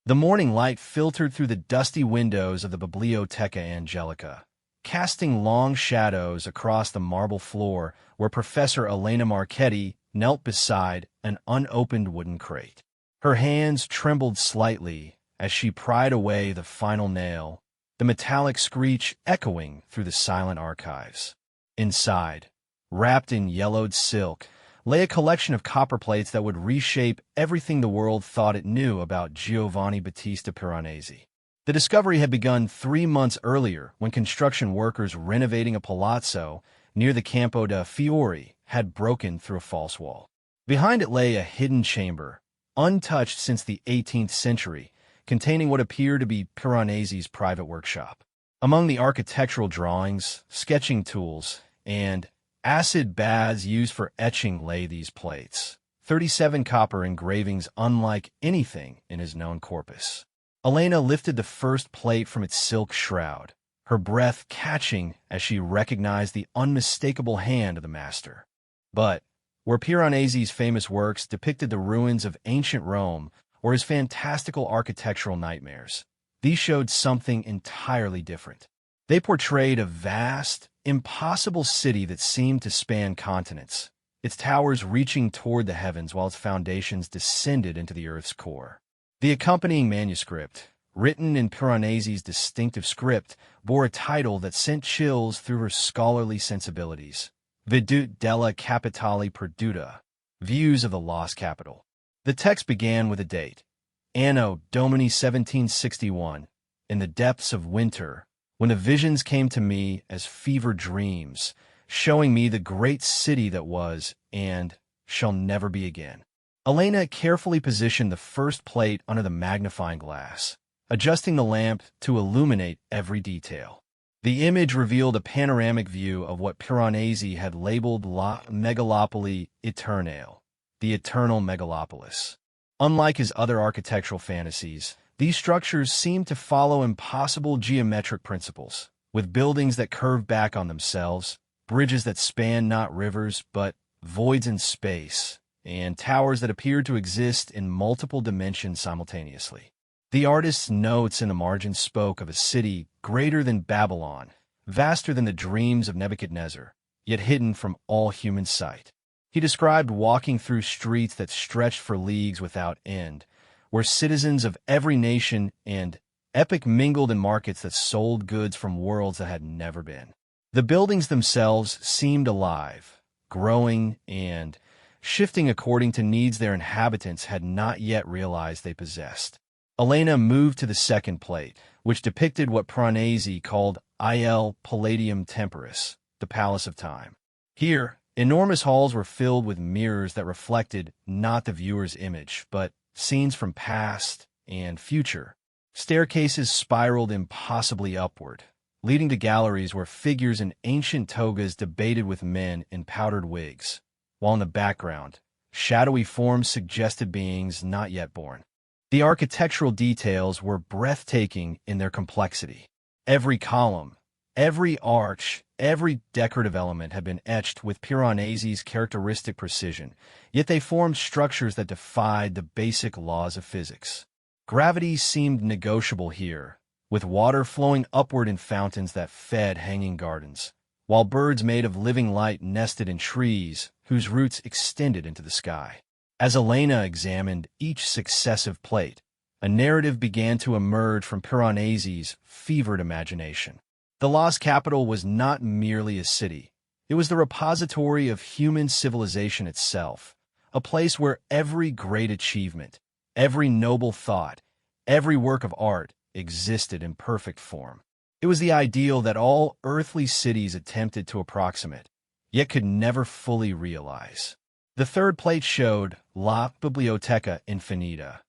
The morning light filtered through the dusty windows of the Biblioteca Angelica, casting long shadows across the marble floor where Professor Elena Marchetti knelt beside an unopened wooden crate. Her hands trembled slightly as she pried away the final nail, the metallic screech echoing through the silent archives. Inside, wrapped in yellowed silk, lay a collection of copper plates that would reshape everything the world thought it knew about Giovanni Battista Piranesi. The discovery had begun 3 months earlier when construction workers renovating a palazzo near the Campo de' Fiori had broken through a false wall. Behind it lay a hidden chamber, untouched since the 18th century, containing what appeared to be Piranesi's private workshop. Among the architectural drawings, sketching tools, and acid baths used for etching lay these plates, 37 copper engravings unlike anything in his known corpus. Elena lifted the first plate from its silk shroud, her breath catching as she recognized the unmistakable hand of the master. But where Piranesi's famous works depicted the ruins of ancient Rome or his fantastical architectural nightmares, these showed something entirely different. They portrayed a vast, impossible city that seemed to span continents, its towers reaching toward the heavens while its foundations descended into the earth's core. The accompanying manuscript, written in Piranesi's distinctive script, bore a title that sent chills through her scholarly sensibilities: Vedute della Capitale Perduta, Views of the Lost Capital. The text began with a date, Anno Domini 1761, in the depths of winter, when the visions came to me as fever dreams, showing me the great city that was and shall never be again. Elena carefully positioned the first plate under the magnifying glass, adjusting the lamp to illuminate every detail. The image revealed a panoramic view of what Piranesi had labeled La Megalopoli Eternale, the eternal megalopolis. Unlike his other architectural fantasies, these structures seemed to follow impossible geometric principles, with buildings that curved back on themselves, bridges that spanned not rivers but voids in space, and towers that appeared to exist in multiple dimensions simultaneously. The artist's notes in the margin spoke of a city greater than Babylon, vaster than the dreams of Nebuchadnezzar, yet hidden from all human sight. He described walking through streets that stretched for leagues without end, where citizens of every nation and epoch mingled in markets that sold goods from worlds that had never been. The buildings themselves seemed alive, growing and shifting according to needs their inhabitants had not yet realized they possessed. Elena moved to the second plate, which depicted what Piranesi called Il Palladium Temporis, the Palace of Time. Here, enormous halls were filled with mirrors that reflected not the viewer's image, but scenes from past and future. Staircases spiraled impossibly upward, leading to galleries where figures in ancient togas debated with men in powdered wigs, while in the background, shadowy forms suggested beings not yet born. The architectural details were breathtaking in their complexity. Every column, every arch, every decorative element had been etched with Piranesi's characteristic precision, yet they formed structures that defied the basic laws of physics. Gravity seemed negotiable here, with water flowing upward in fountains that fed hanging gardens, while birds made of living light nested in trees whose roots extended into the sky. As Elena examined each successive plate, a narrative began to emerge from Piranesi's fevered imagination. The lost capital was not merely a city. It was the repository of human civilization itself, a place where every great achievement, every noble thought, every work of art existed in perfect form. It was the ideal that all earthly cities attempted to approximate, yet could never fully realize. The third plate showed La Biblioteca Infinita,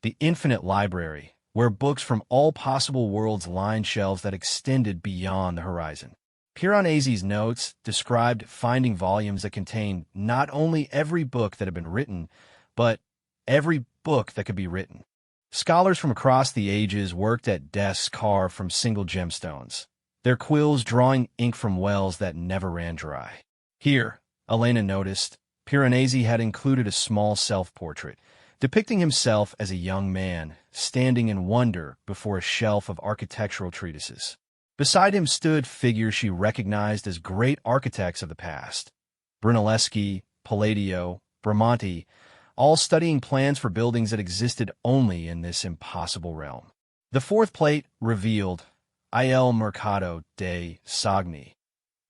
the infinite library, where books from all possible worlds lined shelves that extended beyond the horizon. Piranesi's notes described finding volumes that contained not only every book that had been written, but every book that could be written. Scholars from across the ages worked at desks carved from single gemstones, their quills drawing ink from wells that never ran dry. Here, Elena noticed, Piranesi had included a small self-portrait, depicting himself as a young man, standing in wonder before a shelf of architectural treatises. Beside him stood figures she recognized as great architects of the past: Brunelleschi, Palladio, Bramante, all studying plans for buildings that existed only in this impossible realm. The fourth plate revealed Il Mercato dei Sogni,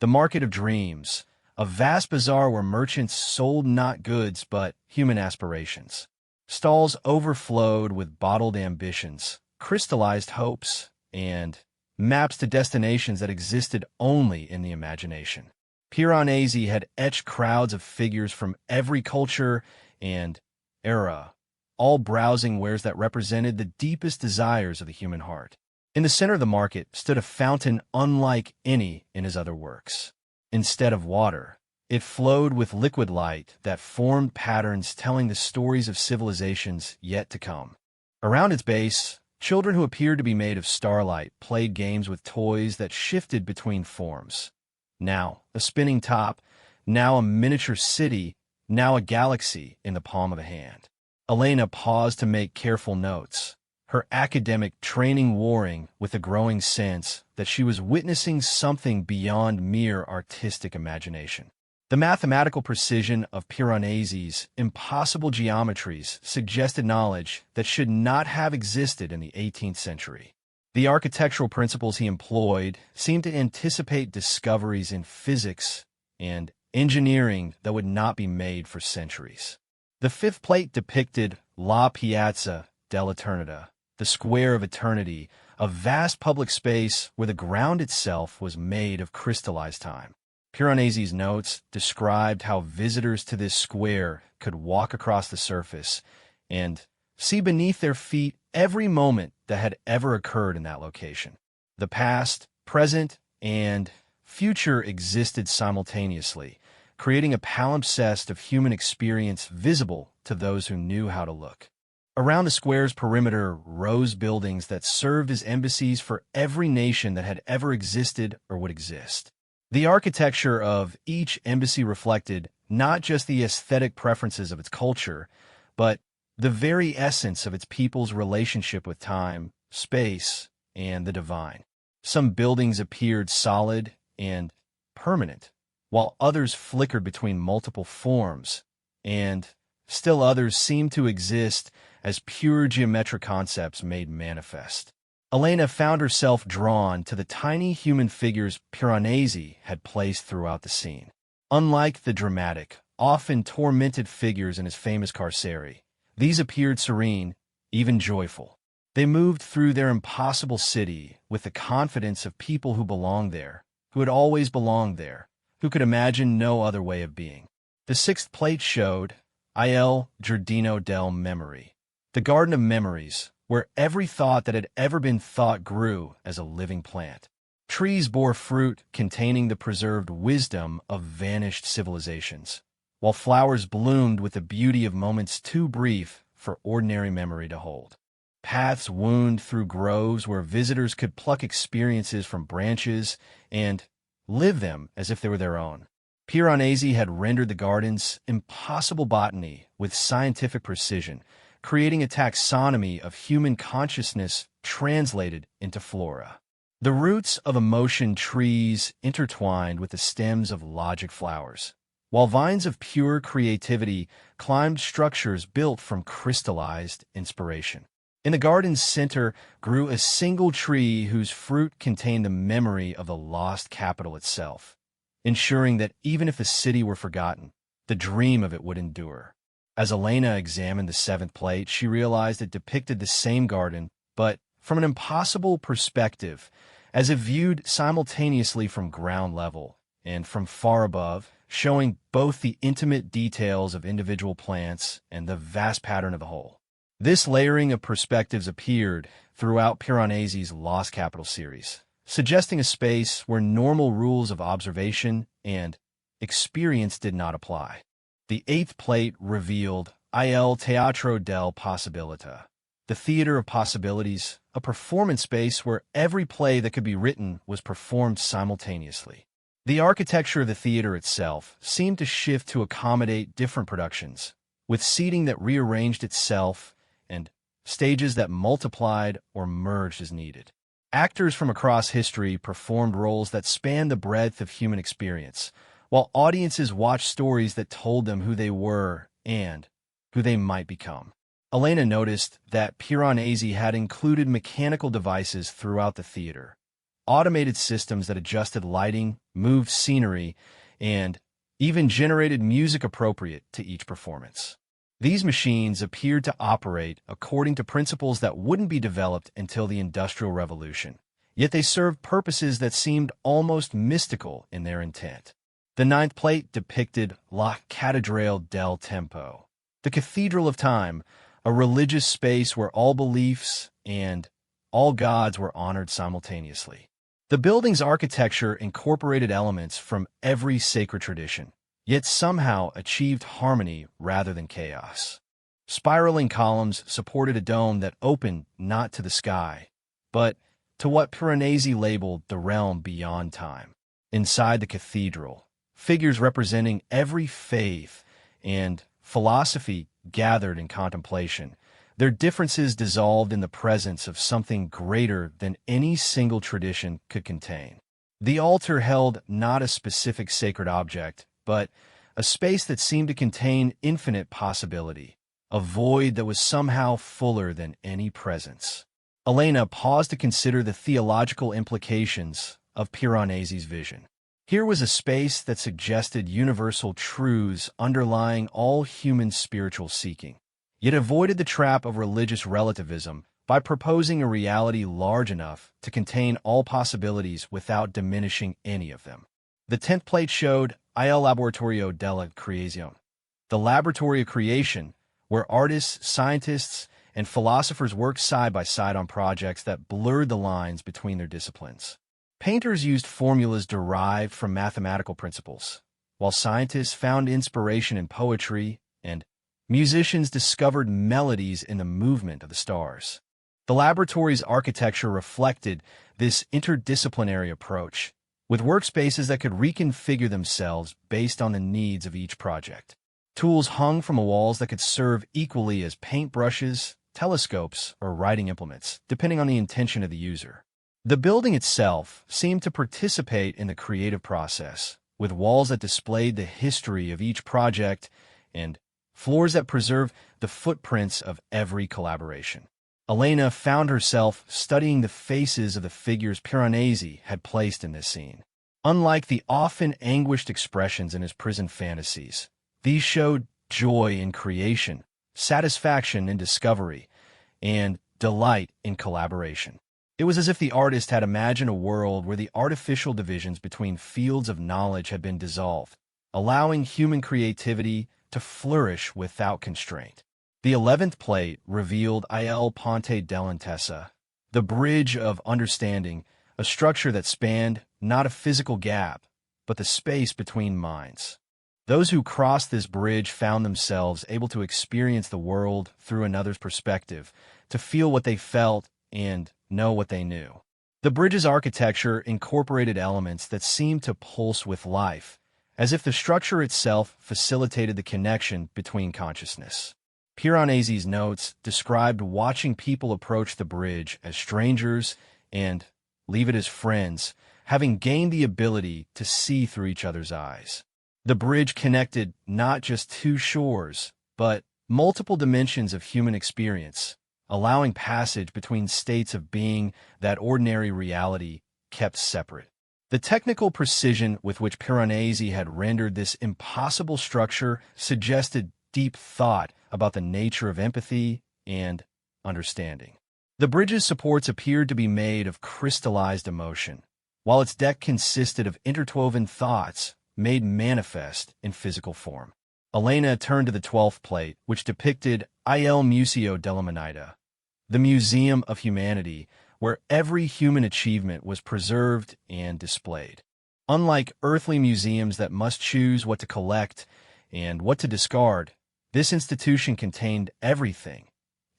the Market of Dreams, a vast bazaar where merchants sold not goods but human aspirations. Stalls overflowed with bottled ambitions, crystallized hopes, and maps to destinations that existed only in the imagination. Piranesi had etched crowds of figures from every culture and era, all browsing wares that represented the deepest desires of the human heart. In the center of the market stood a fountain unlike any in his other works. Instead of water, it flowed with liquid light that formed patterns telling the stories of civilizations yet to come. Around its base, children who appeared to be made of starlight played games with toys that shifted between forms. Now a spinning top, now a miniature city, now a galaxy in the palm of a hand. Elena paused to make careful notes, her academic training warring with a growing sense that she was witnessing something beyond mere artistic imagination. The mathematical precision of Piranesi's impossible geometries suggested knowledge that should not have existed in the 18th century. The architectural principles he employed seemed to anticipate discoveries in physics and engineering that would not be made for centuries. The fifth plate depicted La Piazza dell'Eternità, the Square of Eternity, a vast public space where the ground itself was made of crystallized time. Piranesi's notes described how visitors to this square could walk across the surface and see beneath their feet every moment that had ever occurred in that location. The past, present, and future existed simultaneously, creating a palimpsest of human experience visible to those who knew how to look. Around the square's perimeter rose buildings that served as embassies for every nation that had ever existed or would exist. The architecture of each embassy reflected not just the aesthetic preferences of its culture, but the very essence of its people's relationship with time, space, and the divine. Some buildings appeared solid and permanent, while others flickered between multiple forms, and still others seemed to exist as pure geometric concepts made manifest. Elena found herself drawn to the tiny human figures Piranesi had placed throughout the scene. Unlike the dramatic, often tormented figures in his famous Carceri, these appeared serene, even joyful. They moved through their impossible city with the confidence of people who belonged there, who had always belonged there, who could imagine no other way of being. The sixth plate showed Il Giardino del Memory, the Garden of Memories, where every thought that had ever been thought grew as a living plant. Trees bore fruit containing the preserved wisdom of vanished civilizations, while flowers bloomed with the beauty of moments too brief for ordinary memory to hold. Paths wound through groves where visitors could pluck experiences from branches and live them as if they were their own. Piranesi had rendered the garden's impossible botany with scientific precision, creating a taxonomy of human consciousness translated into flora. The roots of emotion trees intertwined with the stems of logic flowers, while vines of pure creativity climbed structures built from crystallized inspiration. In the garden's center grew a single tree whose fruit contained the memory of the lost capital itself, ensuring that even if the city were forgotten, the dream of it would endure. As Elena examined the seventh plate, she realized it depicted the same garden, but from an impossible perspective, as if viewed simultaneously from ground level and from far above, showing both the intimate details of individual plants and the vast pattern of the whole. This layering of perspectives appeared throughout Piranesi's Lost Capital series, suggesting a space where normal rules of observation and experience did not apply. The eighth plate revealed Il Teatro del Possibilità, the Theater of Possibilities, a performance space where every play that could be written was performed simultaneously. The architecture of the theater itself seemed to shift to accommodate different productions, with seating that rearranged itself and stages that multiplied or merged as needed. Actors from across history performed roles that spanned the breadth of human experience, while audiences watched stories that told them who they were and who they might become. Elena noticed that Piranesi had included mechanical devices throughout the theater, automated systems that adjusted lighting, moved scenery, and even generated music appropriate to each performance. These machines appeared to operate according to principles that wouldn't be developed until the Industrial Revolution, yet they served purposes that seemed almost mystical in their intent. The ninth plate depicted La Cattedrale del Tempo, the Cathedral of Time, a religious space where all beliefs and all gods were honored simultaneously. The building's architecture incorporated elements from every sacred tradition, yet somehow achieved harmony rather than chaos. Spiraling columns supported a dome that opened not to the sky, but to what Piranesi labeled the realm beyond time. Inside the cathedral, figures representing every faith and philosophy gathered in contemplation, their differences dissolved in the presence of something greater than any single tradition could contain. The altar held not a specific sacred object, but a space that seemed to contain infinite possibility, a void that was somehow fuller than any presence. Elena paused to consider the theological implications of Piranesi's vision. Here was a space that suggested universal truths underlying all human spiritual seeking, yet avoided the trap of religious relativism by proposing a reality large enough to contain all possibilities without diminishing any of them. The 10th plate showed Il Laboratorio della Creazione, the laboratory of creation, where artists, scientists, and philosophers worked side by side on projects that blurred the lines between their disciplines. Painters used formulas derived from mathematical principles, while scientists found inspiration in poetry, and musicians discovered melodies in the movement of the stars. The laboratory's architecture reflected this interdisciplinary approach, with workspaces that could reconfigure themselves based on the needs of each project. Tools hung from walls that could serve equally as paintbrushes, telescopes, or writing implements, depending on the intention of the user. The building itself seemed to participate in the creative process, with walls that displayed the history of each project and floors that preserved the footprints of every collaboration. Elena found herself studying the faces of the figures Piranesi had placed in this scene. Unlike the often anguished expressions in his prison fantasies, these showed joy in creation, satisfaction in discovery, and delight in collaboration. It was as if the artist had imagined a world where the artificial divisions between fields of knowledge had been dissolved, allowing human creativity to flourish without constraint. The 11th plate revealed Il Ponte dell'Intesa, the bridge of understanding, a structure that spanned not a physical gap, but the space between minds. Those who crossed this bridge found themselves able to experience the world through another's perspective, to feel what they felt and know what they knew. The bridge's architecture incorporated elements that seemed to pulse with life, as if the structure itself facilitated the connection between consciousness. Piranesi's notes described watching people approach the bridge as strangers and leave it as friends, having gained the ability to see through each other's eyes. The bridge connected not just two shores, but multiple dimensions of human experience, allowing passage between states of being that ordinary reality kept separate. The technical precision with which Piranesi had rendered this impossible structure suggested deep thought about the nature of empathy and understanding. The bridge's supports appeared to be made of crystallized emotion, while its deck consisted of interwoven thoughts made manifest in physical form. Elena turned to the 12th plate, which depicted Il Museo della Moneta, the Museum of Humanity, where every human achievement was preserved and displayed. Unlike earthly museums that must choose what to collect and what to discard, this institution contained everything,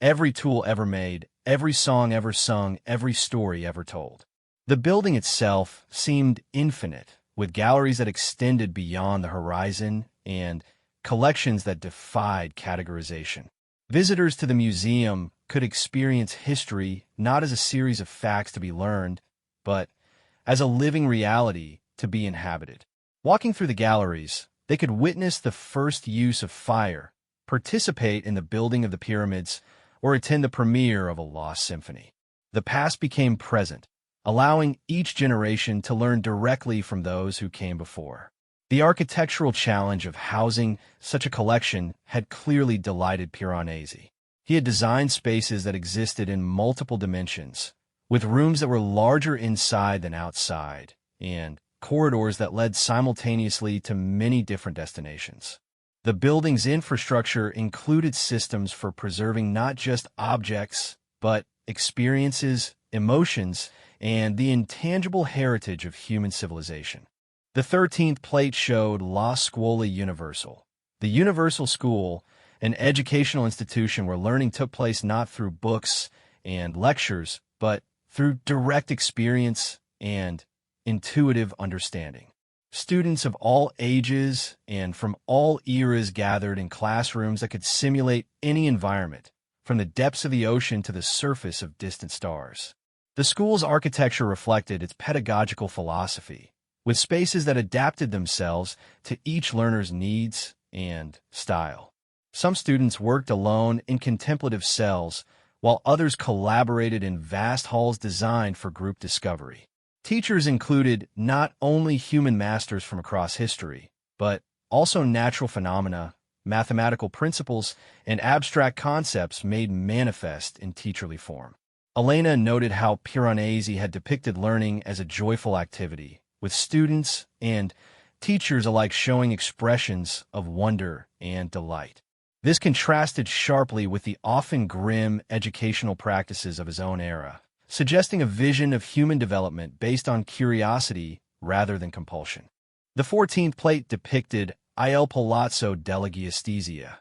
every tool ever made, every song ever sung, every story ever told. The building itself seemed infinite, with galleries that extended beyond the horizon and collections that defied categorization. Visitors to the museum could experience history not as a series of facts to be learned, but as a living reality to be inhabited. Walking through the galleries, they could witness the first use of fire, participate in the building of the pyramids, or attend the premiere of a lost symphony. The past became present, allowing each generation to learn directly from those who came before. The architectural challenge of housing such a collection had clearly delighted Piranesi. He had designed spaces that existed in multiple dimensions, with rooms that were larger inside than outside, and corridors that led simultaneously to many different destinations. The building's infrastructure included systems for preserving not just objects, but experiences, emotions, and the intangible heritage of human civilization. The 13th plate showed La Scuola Universal, the Universal School, an educational institution where learning took place not through books and lectures, but through direct experience and intuitive understanding. Students of all ages and from all eras gathered in classrooms that could simulate any environment, from the depths of the ocean to the surface of distant stars. The school's architecture reflected its pedagogical philosophy, with spaces that adapted themselves to each learner's needs and style. Some students worked alone in contemplative cells, while others collaborated in vast halls designed for group discovery. Teachers included not only human masters from across history, but also natural phenomena, mathematical principles, and abstract concepts made manifest in teacherly form. Elena noted how Piranesi had depicted learning as a joyful activity, with students and teachers alike showing expressions of wonder and delight. This contrasted sharply with the often grim educational practices of his own era, suggesting a vision of human development based on curiosity rather than compulsion. The 14th plate depicted Il Palazzo della Giustizia,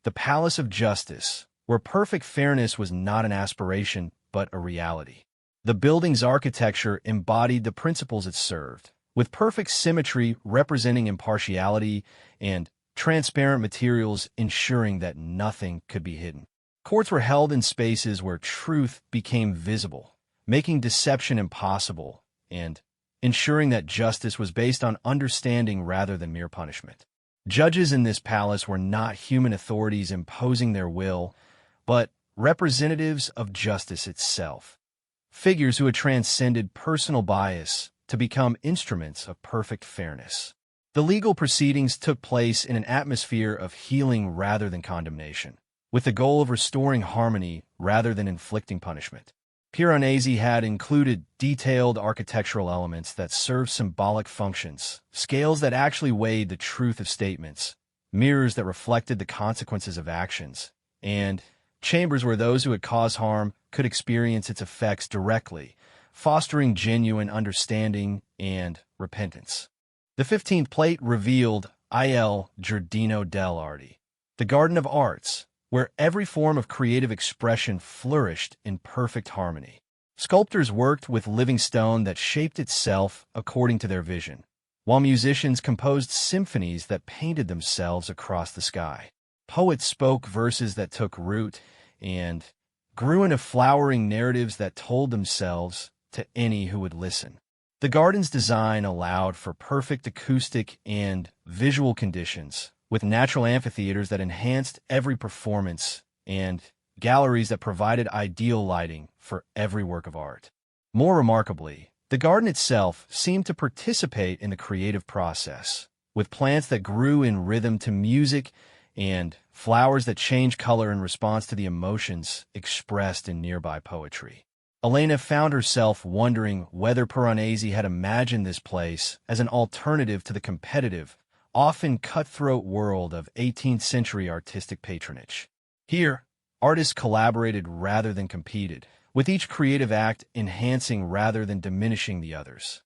the Palace of Justice, where perfect fairness was not an aspiration but a reality. The building's architecture embodied the principles it served, with perfect symmetry representing impartiality and transparent materials ensuring that nothing could be hidden. Courts were held in spaces where truth became visible, making deception impossible and ensuring that justice was based on understanding rather than mere punishment. Judges in this palace were not human authorities imposing their will, but representatives of justice itself, figures who had transcended personal bias to become instruments of perfect fairness. The legal proceedings took place in an atmosphere of healing rather than condemnation, with the goal of restoring harmony rather than inflicting punishment. Piranesi had included detailed architectural elements that served symbolic functions, scales that actually weighed the truth of statements, mirrors that reflected the consequences of actions, and chambers where those who had caused harm could experience its effects directly, fostering genuine understanding and repentance. The 15th plate revealed Il Giardino dell'Arte, the Garden of Arts, where every form of creative expression flourished in perfect harmony. Sculptors worked with living stone that shaped itself according to their vision, while musicians composed symphonies that painted themselves across the sky. Poets spoke verses that took root and grew into flowering narratives that told themselves to any who would listen. The garden's design allowed for perfect acoustic and visual conditions, with natural amphitheaters that enhanced every performance and galleries that provided ideal lighting for every work of art. More remarkably, the garden itself seemed to participate in the creative process, with plants that grew in rhythm to music and flowers that changed color in response to the emotions expressed in nearby poetry. Elena found herself wondering whether Piranesi had imagined this place as an alternative to the competitive, often cutthroat world of 18th century artistic patronage. Here, artists collaborated rather than competed, with each creative act enhancing rather than diminishing the others.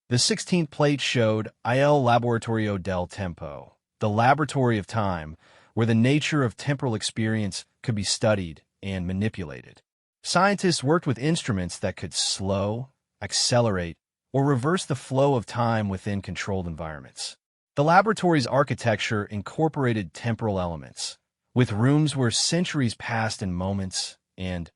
The 16th plate showed Il Laboratorio del Tempo, the laboratory of time, where the nature of temporal experience could be studied and manipulated. Scientists worked with instruments that could slow, accelerate, or reverse the flow of time within controlled environments. The laboratory's architecture incorporated temporal elements, with rooms where centuries passed in moments and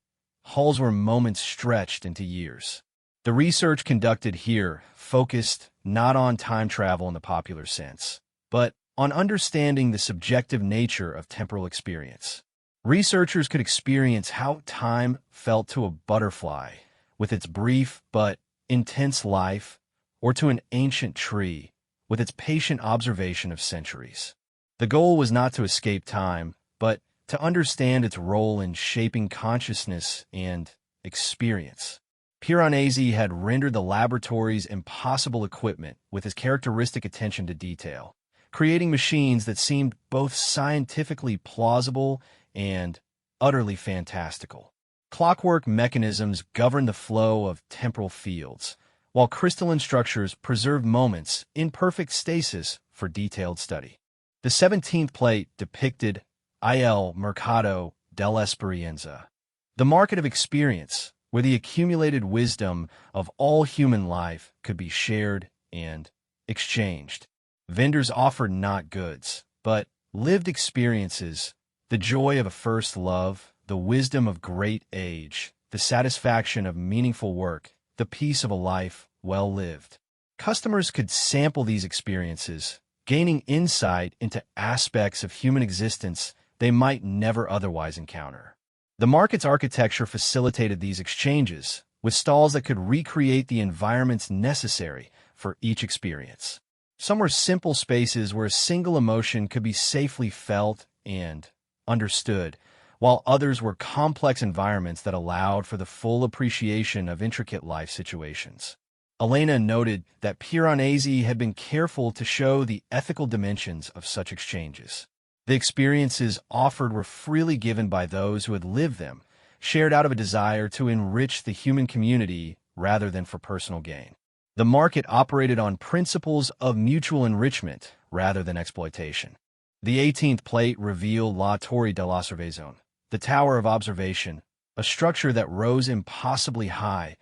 halls where moments stretched into years. The research conducted here focused not on time travel in the popular sense, but on understanding the subjective nature of temporal experience. Researchers could experience how time felt to a butterfly with its brief but intense life, or to an ancient tree with its patient observation of centuries. The goal was not to escape time, but to understand its role in shaping consciousness and experience. Piranesi had rendered the laboratory's impossible equipment with his characteristic attention to detail, creating machines that seemed both scientifically plausible and utterly fantastical. Clockwork mechanisms governed the flow of temporal fields, while crystalline structures preserved moments in perfect stasis for detailed study. The 17th plate depicted il mercato dell'esperienza, the market of experience, where the accumulated wisdom of all human life could be shared and exchanged. Vendors offered not goods, but lived experiences, the joy of a first love, the wisdom of great age, the satisfaction of meaningful work, the peace of a life well lived. Customers could sample these experiences, gaining insight into aspects of human existence they might never otherwise encounter. The market's architecture facilitated these exchanges, with stalls that could recreate the environments necessary for each experience. Some were simple spaces where a single emotion could be safely felt and understood, while others were complex environments that allowed for the full appreciation of intricate life situations. Elena noted that Piranesi had been careful to show the ethical dimensions of such exchanges. The experiences offered were freely given by those who had lived them, shared out of a desire to enrich the human community rather than for personal gain. The market operated on principles of mutual enrichment rather than exploitation. The 18th plate revealed La Torre dell'Osservazione, the Tower of Observation, a structure that rose impossibly high,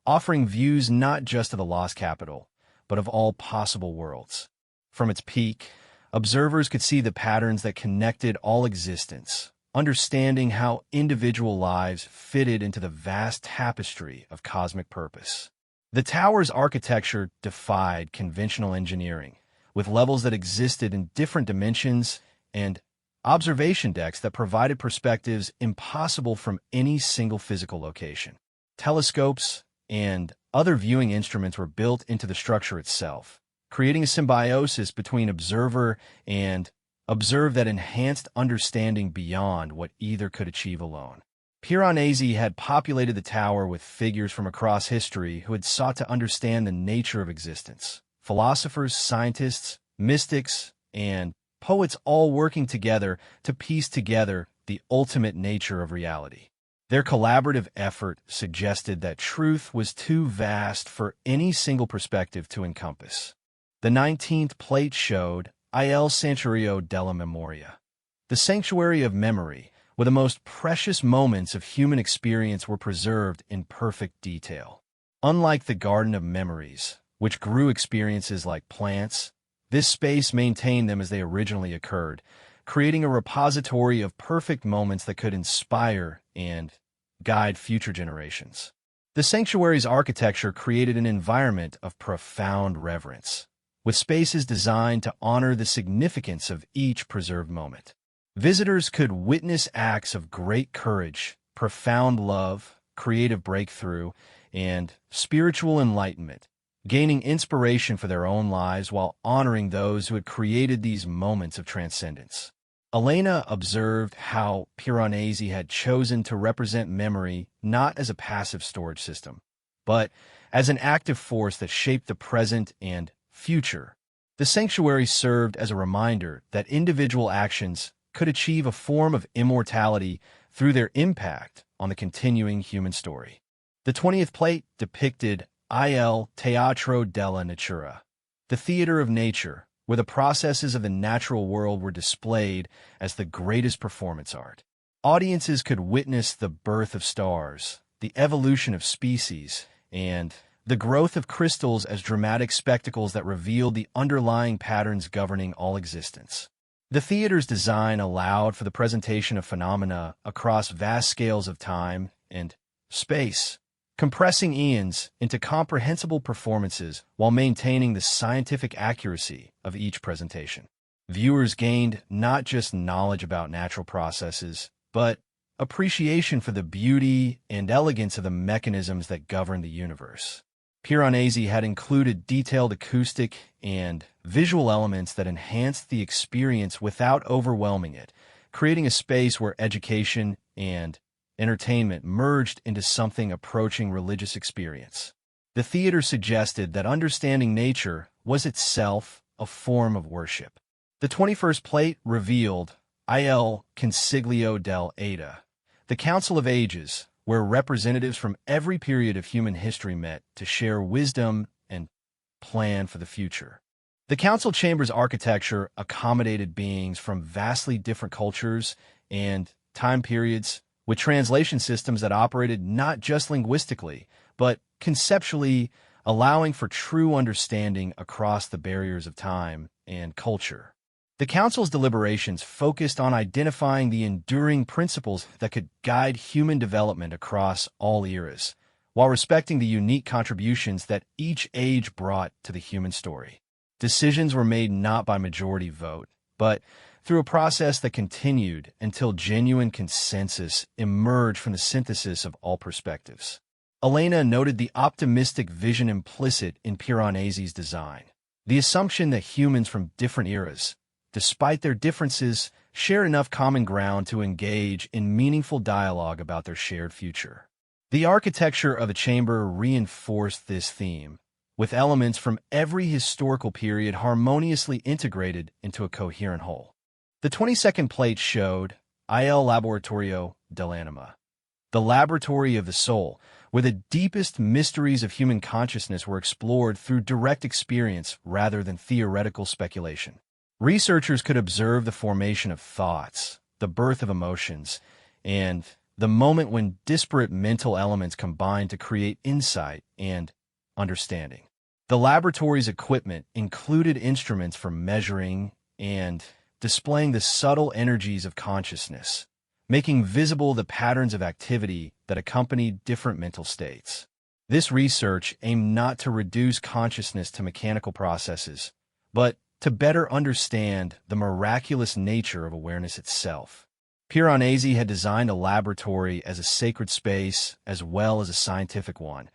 offering views not just of the lost capital, but of all possible worlds. From its peak, observers could see the patterns that connected all existence, understanding how individual lives fitted into the vast tapestry of cosmic purpose. The tower's architecture defied conventional engineering, with levels that existed in different dimensions and observation decks that provided perspectives impossible from any single physical location. Telescopes and other viewing instruments were built into the structure itself, creating a symbiosis between observer and observed that enhanced understanding beyond what either could achieve alone. Piranesi had populated the tower with figures from across history who had sought to understand the nature of existence. Philosophers, scientists, mystics, and poets all working together to piece together the ultimate nature of reality. Their collaborative effort suggested that truth was too vast for any single perspective to encompass. The 19th plate showed Il Santuario della Memoria, the sanctuary of memory, where the most precious moments of human experience were preserved in perfect detail. Unlike the Garden of Memories, which grew experiences like plants, this space maintained them as they originally occurred, creating a repository of perfect moments that could inspire and guide future generations. The sanctuary's architecture created an environment of profound reverence, with spaces designed to honor the significance of each preserved moment. Visitors could witness acts of great courage, profound love, creative breakthrough, and spiritual enlightenment, gaining inspiration for their own lives while honoring those who had created these moments of transcendence. Elena observed how Piranesi had chosen to represent memory not as a passive storage system, but as an active force that shaped the present and future. The sanctuary served as a reminder that individual actions could achieve a form of immortality through their impact on the continuing human story. The 20th plate depicted Il Teatro della Natura, the theater of nature, where the processes of the natural world were displayed as the greatest performance art. Audiences could witness the birth of stars, the evolution of species, and the growth of crystals as dramatic spectacles that revealed the underlying patterns governing all existence. The theater's design allowed for the presentation of phenomena across vast scales of time and space, compressing eons into comprehensible performances while maintaining the scientific accuracy of each presentation. Viewers gained not just knowledge about natural processes, but appreciation for the beauty and elegance of the mechanisms that govern the universe. Piranesi had included detailed acoustic and visual elements that enhanced the experience without overwhelming it, creating a space where education and entertainment merged into something approaching religious experience. The theater suggested that understanding nature was itself a form of worship. The 21st plate revealed Il Consiglio dell'Eda, the Council of Ages, where representatives from every period of human history met to share wisdom and plan for the future. The council chamber's architecture accommodated beings from vastly different cultures and time periods, with translation systems that operated not just linguistically, but conceptually, allowing for true understanding across the barriers of time and culture. The council's deliberations focused on identifying the enduring principles that could guide human development across all eras, while respecting the unique contributions that each age brought to the human story. Decisions were made not by majority vote, but through a process that continued until genuine consensus emerged from the synthesis of all perspectives. Elena noted the optimistic vision implicit in Piranesi's design, the assumption that humans from different eras, despite their differences, share enough common ground to engage in meaningful dialogue about their shared future. The architecture of the chamber reinforced this theme, with elements from every historical period harmoniously integrated into a coherent whole. The 22nd plate showed Il Laboratorio dell'Anima, the laboratory of the soul, where the deepest mysteries of human consciousness were explored through direct experience rather than theoretical speculation. Researchers could observe the formation of thoughts, the birth of emotions, and the moment when disparate mental elements combine to create insight and understanding. The laboratory's equipment included instruments for measuring and displaying the subtle energies of consciousness, making visible the patterns of activity that accompanied different mental states. This research aimed not to reduce consciousness to mechanical processes, but to better understand the miraculous nature of awareness itself. Piranesi had designed a laboratory as a sacred space as well as a scientific one,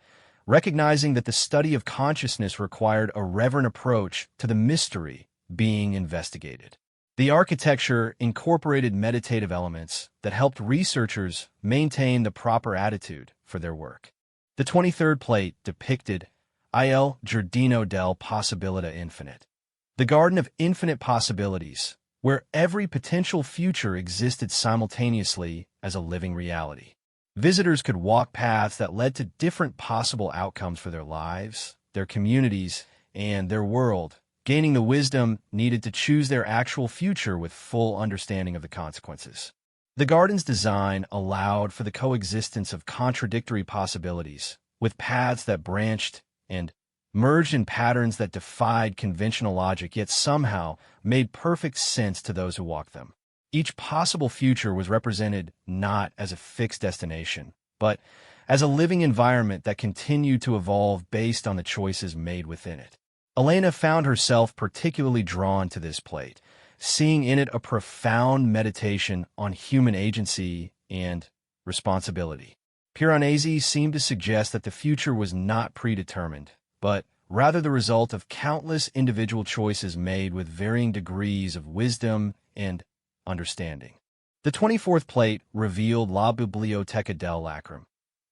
recognizing that the study of consciousness required a reverent approach to the mystery being investigated. The architecture incorporated meditative elements that helped researchers maintain the proper attitude for their work. The 23rd plate depicted Il Giardino del Possibilità Infinite, the Garden of Infinite Possibilities, where every potential future existed simultaneously as a living reality. Visitors could walk paths that led to different possible outcomes for their lives, their communities, and their world, gaining the wisdom needed to choose their actual future with full understanding of the consequences. The garden's design allowed for the coexistence of contradictory possibilities, with paths that branched and merged in patterns that defied conventional logic yet somehow made perfect sense to those who walked them. Each possible future was represented not as a fixed destination, but as a living environment that continued to evolve based on the choices made within it. Elena found herself particularly drawn to this plate, seeing in it a profound meditation on human agency and responsibility. Piranesi seemed to suggest that the future was not predetermined, but rather the result of countless individual choices made with varying degrees of wisdom and understanding. The 24th plate revealed La Biblioteca del Lacrime,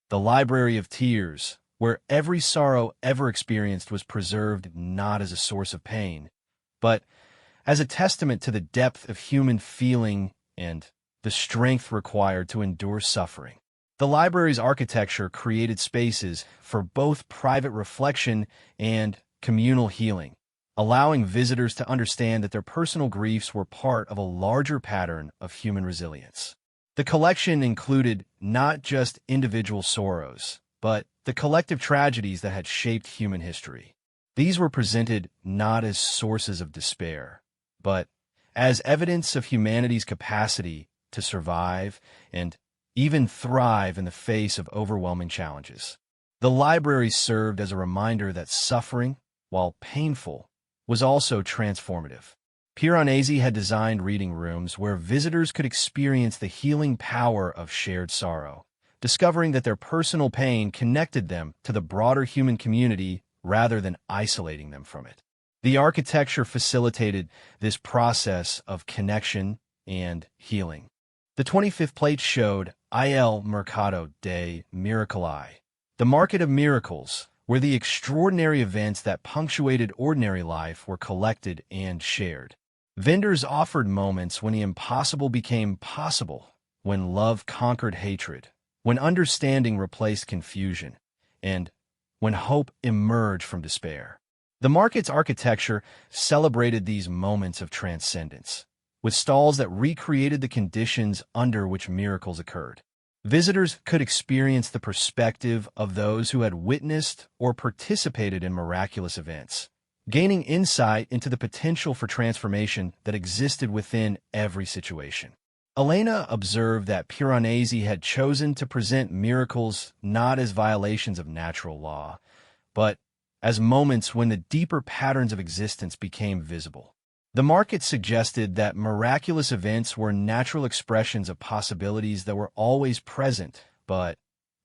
the Library of Tears, where every sorrow ever experienced was preserved not as a source of pain, but as a testament to the depth of human feeling and the strength required to endure suffering. The library's architecture created spaces for both private reflection and communal healing, allowing visitors to understand that their personal griefs were part of a larger pattern of human resilience. The collection included not just individual sorrows, but the collective tragedies that had shaped human history. These were presented not as sources of despair, but as evidence of humanity's capacity to survive and even thrive in the face of overwhelming challenges. The library served as a reminder that suffering, while painful, was also transformative. Piranesi had designed reading rooms where visitors could experience the healing power of shared sorrow, discovering that their personal pain connected them to the broader human community rather than isolating them from it. The architecture facilitated this process of connection and healing. The 25th plate showed Il Mercato dei Miracoli, the market of miracles, where the extraordinary events that punctuated ordinary life were collected and shared. Vendors offered moments when the impossible became possible, when love conquered hatred, when understanding replaced confusion, and when hope emerged from despair. The market's architecture celebrated these moments of transcendence, with stalls that recreated the conditions under which miracles occurred. Visitors could experience the perspective of those who had witnessed or participated in miraculous events, gaining insight into the potential for transformation that existed within every situation. Elena observed that Piranesi had chosen to present miracles not as violations of natural law, but as moments when the deeper patterns of existence became visible. The market suggested that miraculous events were natural expressions of possibilities that were always present, but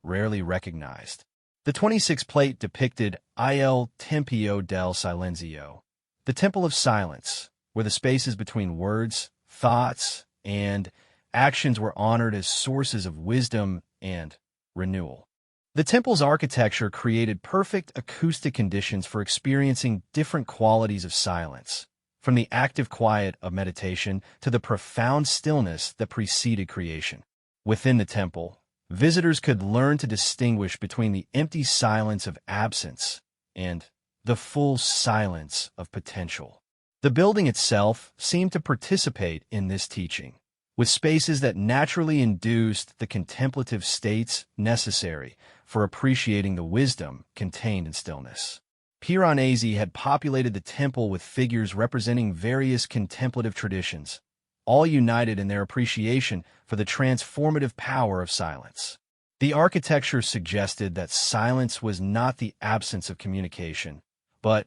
rarely recognized. The 26th plate depicted Il Tempio del Silenzio, the Temple of Silence, where the spaces between words, thoughts, and actions were honored as sources of wisdom and renewal. The temple's architecture created perfect acoustic conditions for experiencing different qualities of silence, from the active quiet of meditation to the profound stillness that preceded creation. Within the temple, visitors could learn to distinguish between the empty silence of absence and the full silence of potential. The building itself seemed to participate in this teaching, with spaces that naturally induced the contemplative states necessary for appreciating the wisdom contained in stillness. Piranesi had populated the temple with figures representing various contemplative traditions, all united in their appreciation for the transformative power of silence. The architecture suggested that silence was not the absence of communication, but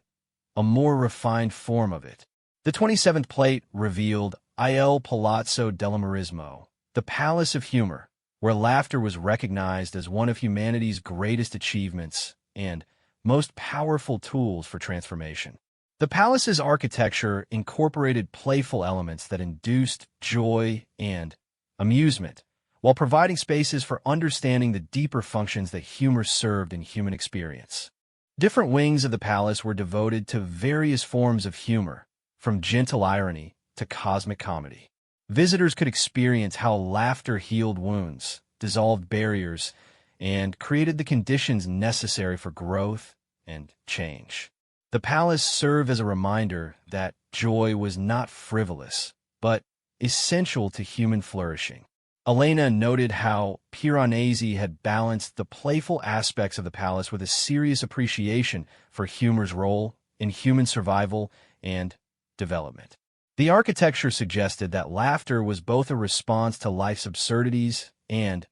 a more refined form of it. The 27th plate revealed Il Palazzo dell'Umorismo, the Palace of Humor, where laughter was recognized as one of humanity's greatest achievements and most powerful tools for transformation. The palace's architecture incorporated playful elements that induced joy and amusement, while providing spaces for understanding the deeper functions that humor served in human experience. Different wings of the palace were devoted to various forms of humor, from gentle irony to cosmic comedy. Visitors could experience how laughter healed wounds, dissolved barriers, and created the conditions necessary for growth and change. The palace served as a reminder that joy was not frivolous, but essential to human flourishing. Elena noted how Piranesi had balanced the playful aspects of the palace with a serious appreciation for humor's role in human survival and development. The architecture suggested that laughter was both a response to life's absurdities and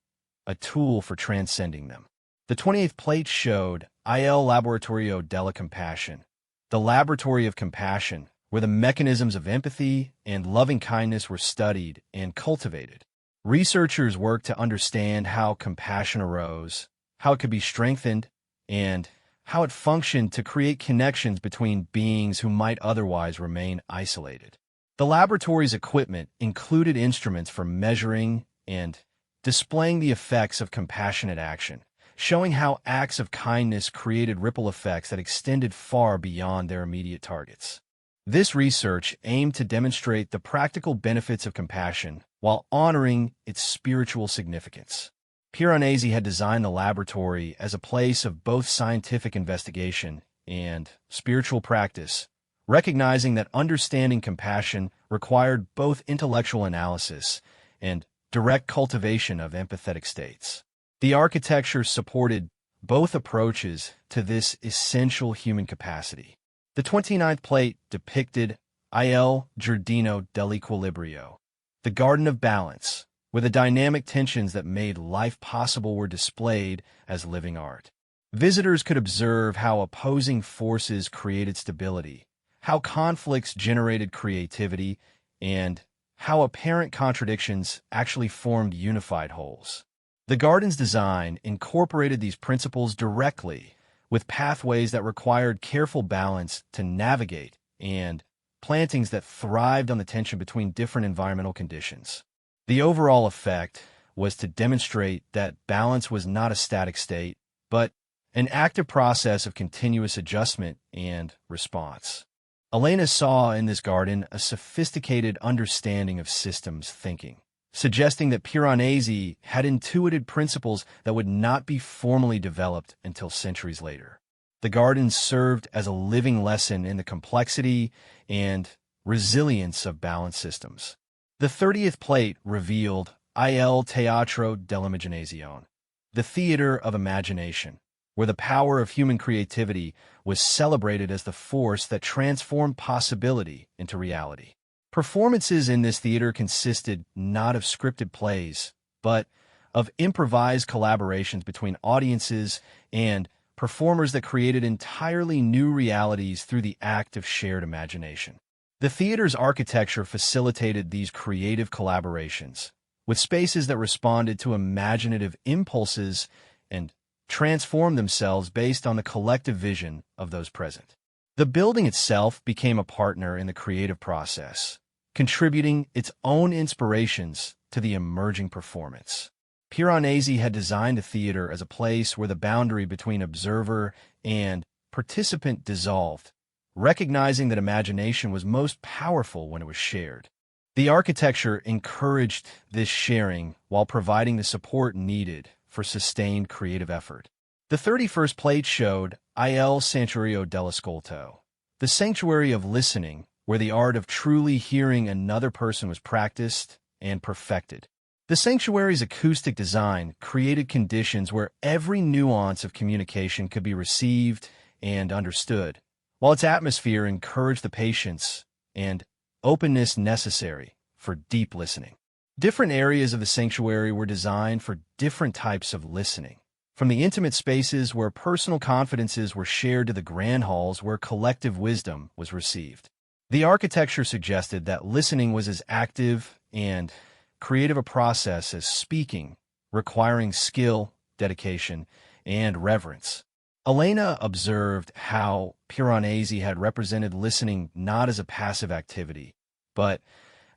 a tool for transcending them. The 28th plate showed Il Laboratorio della Compassion, the Laboratory of Compassion, where the mechanisms of empathy and loving-kindness were studied and cultivated. Researchers worked to understand how compassion arose, how it could be strengthened, and how it functioned to create connections between beings who might otherwise remain isolated. The laboratory's equipment included instruments for measuring and displaying the effects of compassionate action, showing how acts of kindness created ripple effects that extended far beyond their immediate targets. This research aimed to demonstrate the practical benefits of compassion while honoring its spiritual significance. Piranesi had designed the laboratory as a place of both scientific investigation and spiritual practice, recognizing that understanding compassion required both intellectual analysis and direct cultivation of empathetic states. The architecture supported both approaches to this essential human capacity. The 29th plate depicted Il Giardino dell'Equilibrio, the Garden of Balance, where the dynamic tensions that made life possible were displayed as living art. Visitors could observe how opposing forces created stability, how conflicts generated creativity, and how apparent contradictions actually formed unified wholes. The garden's design incorporated these principles directly, with pathways that required careful balance to navigate and plantings that thrived on the tension between different environmental conditions. The overall effect was to demonstrate that balance was not a static state, but an active process of continuous adjustment and response. Elena saw in this garden a sophisticated understanding of systems thinking, suggesting that Piranesi had intuited principles that would not be formally developed until centuries later. The garden served as a living lesson in the complexity and resilience of balanced systems. The 30th plate revealed Il Teatro dell'Immaginazione, the theater of imagination, where the power of human creativity was celebrated as the force that transformed possibility into reality. Performances in this theater consisted not of scripted plays, but of improvised collaborations between audiences and performers that created entirely new realities through the act of shared imagination. The theater's architecture facilitated these creative collaborations, with spaces that responded to imaginative impulses and transformed themselves based on the collective vision of those present. The building itself became a partner in the creative process, contributing its own inspirations to the emerging performance. Piranesi had designed the theater as a place where the boundary between observer and participant dissolved, recognizing that imagination was most powerful when it was shared. The architecture encouraged this sharing while providing the support needed for sustained creative effort. The 31st plate showed Il Santuario dell'Ascolto, the sanctuary of listening, where the art of truly hearing another person was practiced and perfected. The sanctuary's acoustic design created conditions where every nuance of communication could be received and understood, while its atmosphere encouraged the patience and openness necessary for deep listening. Different areas of the sanctuary were designed for different types of listening, from the intimate spaces where personal confidences were shared to the grand halls where collective wisdom was received. The architecture suggested that listening was as active and creative a process as speaking, requiring skill, dedication, and reverence. Elena observed how Piranesi had represented listening not as a passive activity, but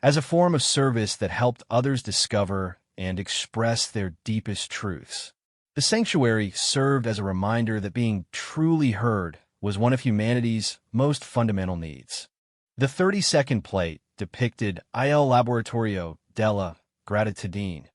as a form of service that helped others discover and express their deepest truths. The sanctuary served as a reminder that being truly heard was one of humanity's most fundamental needs. The 32nd plate depicted Il Laboratorio della Gratitudine,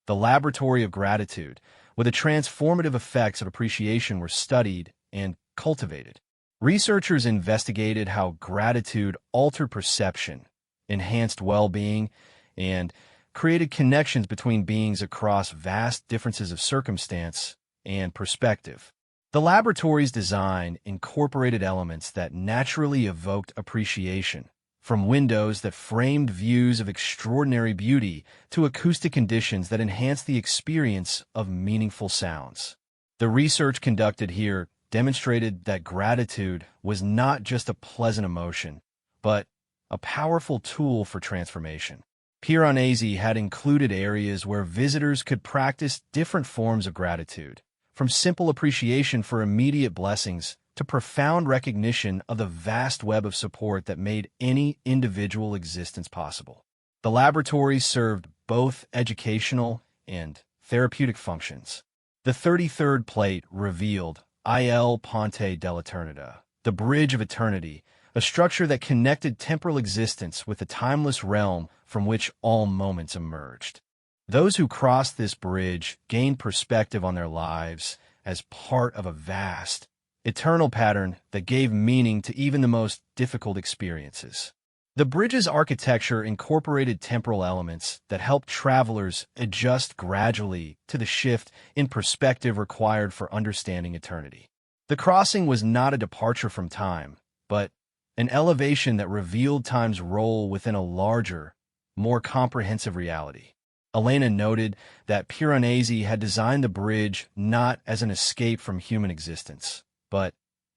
the laboratory of gratitude, where the transformative effects of appreciation were studied and cultivated. Researchers investigated how gratitude altered perception, enhanced well-being, and created connections between beings across vast differences of circumstance and perspective. The laboratory's design incorporated elements that naturally evoked appreciation, from windows that framed views of extraordinary beauty to acoustic conditions that enhanced the experience of meaningful sounds. The research conducted here demonstrated that gratitude was not just a pleasant emotion, but a powerful tool for transformation. Piranesi had included areas where visitors could practice different forms of gratitude, from simple appreciation for immediate blessings to profound recognition of the vast web of support that made any individual existence possible. The laboratory served both educational and therapeutic functions. The 33rd plate revealed Il Ponte dell'Eternità, the Bridge of Eternity, a structure that connected temporal existence with the timeless realm from which all moments emerged. Those who crossed this bridge gained perspective on their lives as part of a vast, eternal pattern that gave meaning to even the most difficult experiences. The bridge's architecture incorporated temporal elements that helped travelers adjust gradually to the shift in perspective required for understanding eternity. The crossing was not a departure from time, but an elevation that revealed time's role within a larger, more comprehensive reality. Elena noted that Piranesi had designed the bridge not as an escape from human existence, but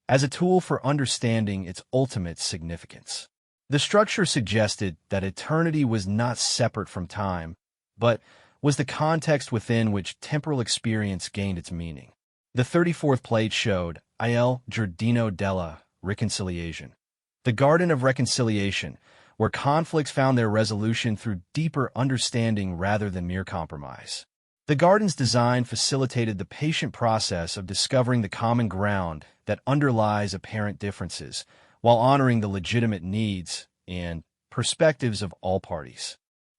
as a tool for understanding its ultimate significance. The structure suggested that eternity was not separate from time, but was the context within which temporal experience gained its meaning. The 34th plate showed Il Giardino della Reconciliation, the Garden of Reconciliation, where conflicts found their resolution through deeper understanding rather than mere compromise. The garden's design facilitated the patient process of discovering the common ground that underlies apparent differences, while honoring the legitimate needs and perspectives of all parties.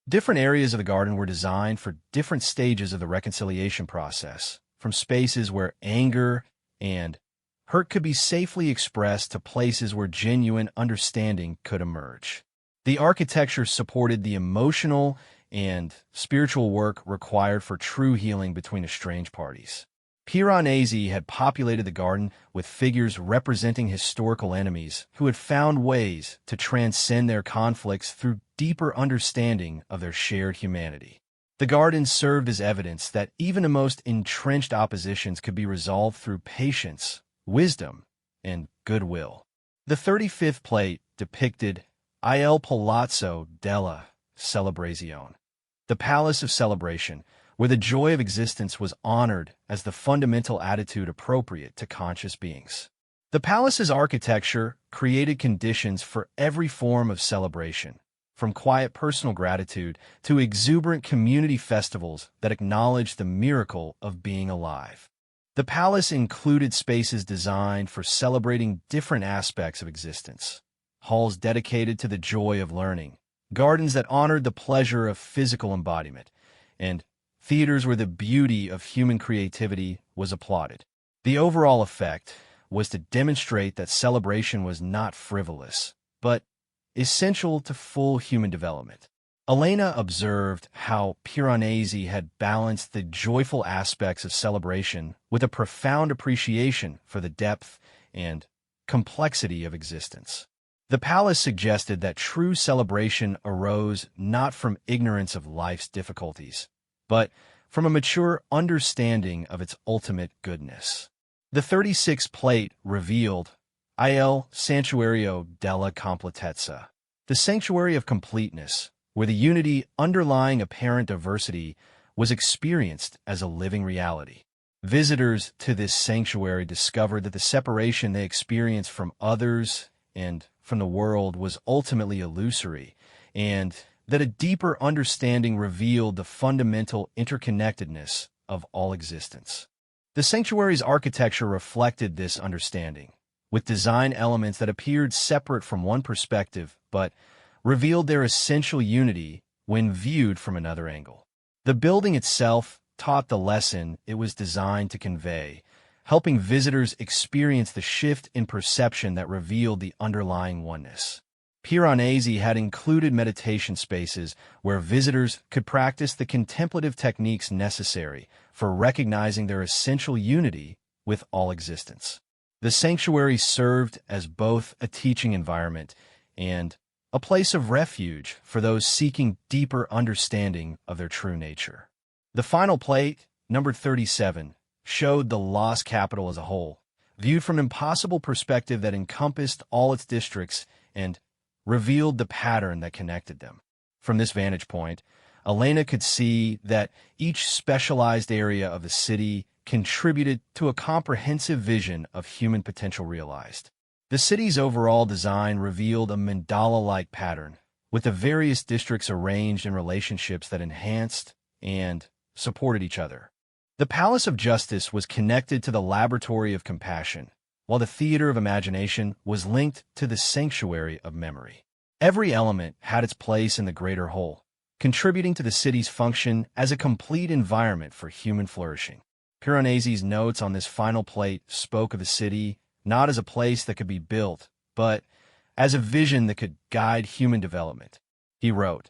Different areas of the garden were designed for different stages of the reconciliation process, from spaces where anger and hurt could be safely expressed to places where genuine understanding could emerge. The architecture supported the emotional and spiritual work required for true healing between estranged parties. Piranesi had populated the garden with figures representing historical enemies who had found ways to transcend their conflicts through deeper understanding of their shared humanity. The garden served as evidence that even the most entrenched oppositions could be resolved through patience, wisdom, and goodwill. The 35th plate depicted Il Palazzo della Celebrazione, the Palace of Celebration, where the joy of existence was honored as the fundamental attitude appropriate to conscious beings. The palace's architecture created conditions for every form of celebration, from quiet personal gratitude to exuberant community festivals that acknowledged the miracle of being alive. The palace included spaces designed for celebrating different aspects of existence, halls dedicated to the joy of learning, gardens that honored the pleasure of physical embodiment, and theaters where the beauty of human creativity was applauded. The overall effect was to demonstrate that celebration was not frivolous, but essential to full human development. Elena observed how Piranesi had balanced the joyful aspects of celebration with a profound appreciation for the depth and complexity of existence. The palace suggested that true celebration arose not from ignorance of life's difficulties, but from a mature understanding of its ultimate goodness. The 36th plate revealed Il Santuario della Completezza, the sanctuary of completeness, where the unity underlying apparent diversity was experienced as a living reality. Visitors to this sanctuary discovered that the separation they experienced from others and from the world was ultimately illusory, and that a deeper understanding revealed the fundamental interconnectedness of all existence. The sanctuary's architecture reflected this understanding, with design elements that appeared separate from one perspective but revealed their essential unity when viewed from another angle. The building itself taught the lesson it was designed to convey, helping visitors experience the shift in perception that revealed the underlying oneness. Piranesi had included meditation spaces where visitors could practice the contemplative techniques necessary for recognizing their essential unity with all existence. The sanctuary served as both a teaching environment and a place of refuge for those seeking deeper understanding of their true nature. The final plate, number 37, showed the lost capital as a whole, viewed from an impossible perspective that encompassed all its districts and revealed the pattern that connected them. From this vantage point, Elena could see that each specialized area of the city contributed to a comprehensive vision of human potential realized. The city's overall design revealed a mandala-like pattern, with the various districts arranged in relationships that enhanced and supported each other. The Palace of Justice was connected to the Laboratory of Compassion, while the Theater of Imagination was linked to the Sanctuary of Memory. Every element had its place in the greater whole, contributing to the city's function as a complete environment for human flourishing. Piranesi's notes on this final plate spoke of the city not as a place that could be built, but as a vision that could guide human development. He wrote,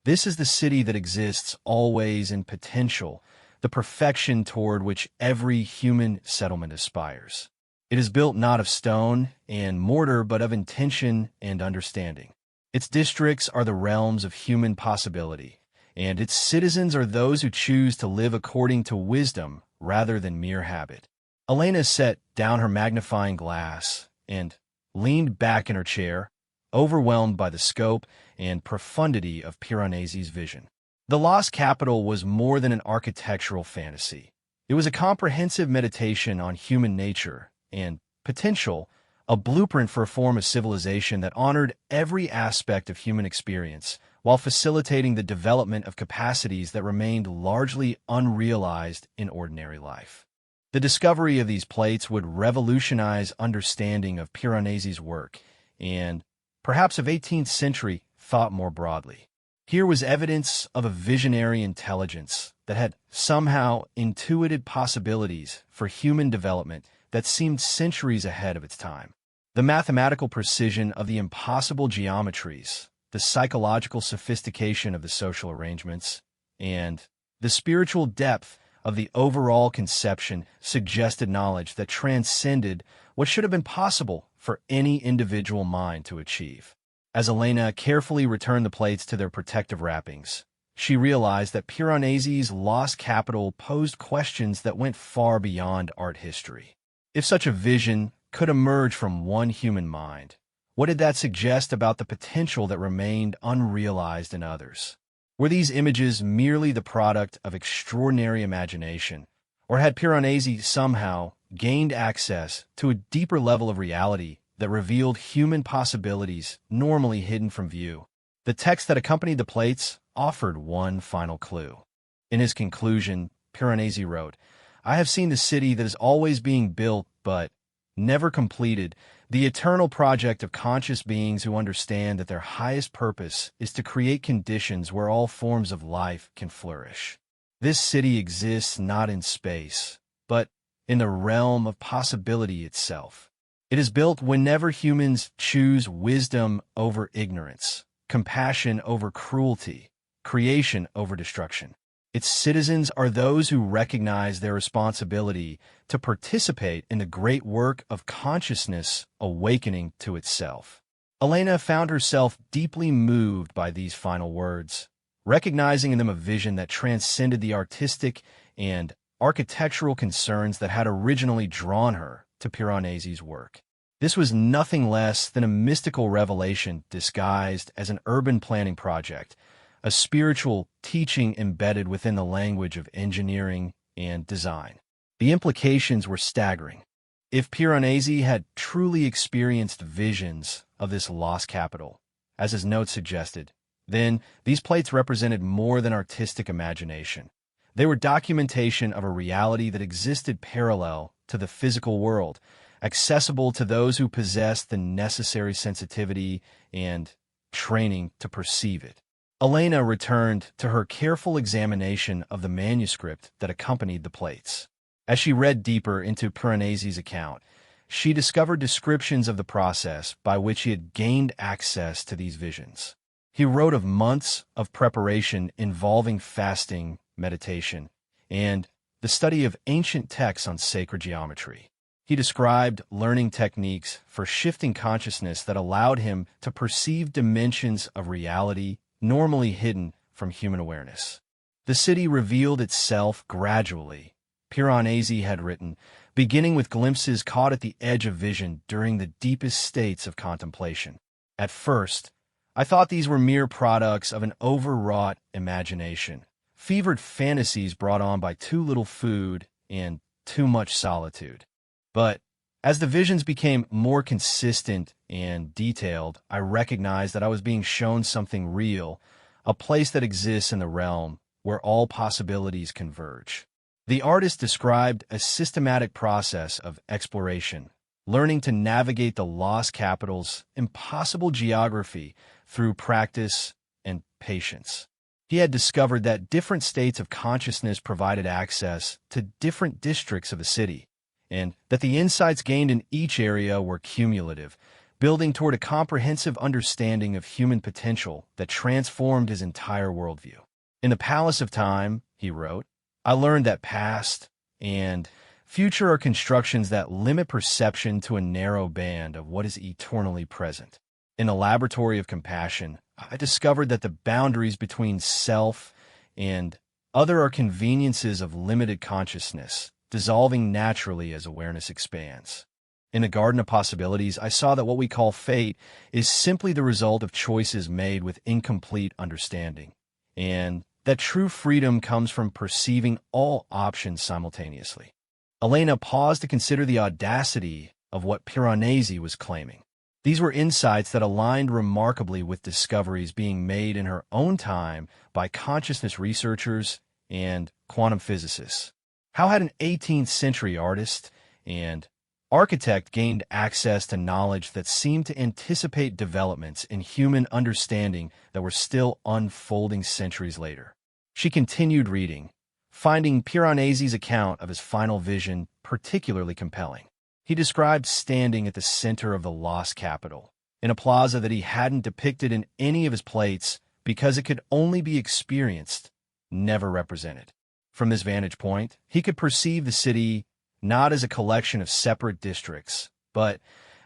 "This is the city that exists always in potential, the perfection toward which every human settlement aspires. It is built not of stone and mortar, but of intention and understanding. Its districts are the realms of human possibility, and its citizens are those who choose to live according to wisdom rather than mere habit." Elena set down her magnifying glass and leaned back in her chair, overwhelmed by the scope and profundity of Piranesi's vision. The Lost Capital was more than an architectural fantasy. It was a comprehensive meditation on human nature and potential, a blueprint for a form of civilization that honored every aspect of human experience while facilitating the development of capacities that remained largely unrealized in ordinary life. The discovery of these plates would revolutionize understanding of Piranesi's work and, perhaps of 18th century thought more broadly. Here was evidence of a visionary intelligence that had somehow intuited possibilities for human development that seemed centuries ahead of its time. The mathematical precision of the impossible geometries, the psychological sophistication of the social arrangements, and the spiritual depth of the overall conception suggested knowledge that transcended what should have been possible for any individual mind to achieve. As Elena carefully returned the plates to their protective wrappings, she realized that Piranesi's Lost Capital posed questions that went far beyond art history. If such a vision could emerge from one human mind, what did that suggest about the potential that remained unrealized in others? Were these images merely the product of extraordinary imagination, or had Piranesi somehow gained access to a deeper level of reality that revealed human possibilities normally hidden from view? The text that accompanied the plates offered one final clue. In his conclusion, Piranesi wrote, "I have seen the city that is always being built but never completed, the eternal project of conscious beings who understand that their highest purpose is to create conditions where all forms of life can flourish. This city exists not in space, but in the realm of possibility itself. It is built whenever humans choose wisdom over ignorance, compassion over cruelty, creation over destruction. Its citizens are those who recognize their responsibility to participate in the great work of consciousness awakening to itself." Elena found herself deeply moved by these final words, recognizing in them a vision that transcended the artistic and architectural concerns that had originally drawn her to Piranesi's work. This was nothing less than a mystical revelation disguised as an urban planning project, a spiritual teaching embedded within the language of engineering and design. The implications were staggering. If Piranesi had truly experienced visions of this lost capital, as his note suggested, then these plates represented more than artistic imagination. They were documentation of a reality that existed parallel to the physical world, accessible to those who possessed the necessary sensitivity and training to perceive it. Elena returned to her careful examination of the manuscript that accompanied the plates. As she read deeper into Piranesi's account, she discovered descriptions of the process by which he had gained access to these visions. He wrote of months of preparation involving fasting, meditation, and the study of ancient texts on sacred geometry. He described learning techniques for shifting consciousness that allowed him to perceive dimensions of reality normally hidden from human awareness. The city revealed itself gradually, Piranesi had written, beginning with glimpses caught at the edge of vision during the deepest states of contemplation. At first, I thought these were mere products of an overwrought imagination, fevered fantasies brought on by too little food and too much solitude. But as the visions became more consistent and detailed, I recognized that I was being shown something real, a place that exists in the realm where all possibilities converge. The artist described a systematic process of exploration, learning to navigate the lost capital's impossible geography through practice and patience. He had discovered that different states of consciousness provided access to different districts of the city, and that the insights gained in each area were cumulative, building toward a comprehensive understanding of human potential that transformed his entire worldview. In the Palace of Time, he wrote, I learned that past and future are constructions that limit perception to a narrow band of what is eternally present. In the laboratory of compassion, I discovered that the boundaries between self and other are conveniences of limited consciousness, dissolving naturally as awareness expands. In the Garden of Possibilities, I saw that what we call fate is simply the result of choices made with incomplete understanding, and that true freedom comes from perceiving all options simultaneously. Elena paused to consider the audacity of what Piranesi was claiming. These were insights that aligned remarkably with discoveries being made in her own time by consciousness researchers and quantum physicists. How had an 18th century artist and architect gained access to knowledge that seemed to anticipate developments in human understanding that were still unfolding centuries later? She continued reading, finding Piranesi's account of his final vision particularly compelling. He described standing at the center of the lost capital, in a plaza that he hadn't depicted in any of his plates because it could only be experienced, never represented. From this vantage point, he could perceive the city not as a collection of separate districts, but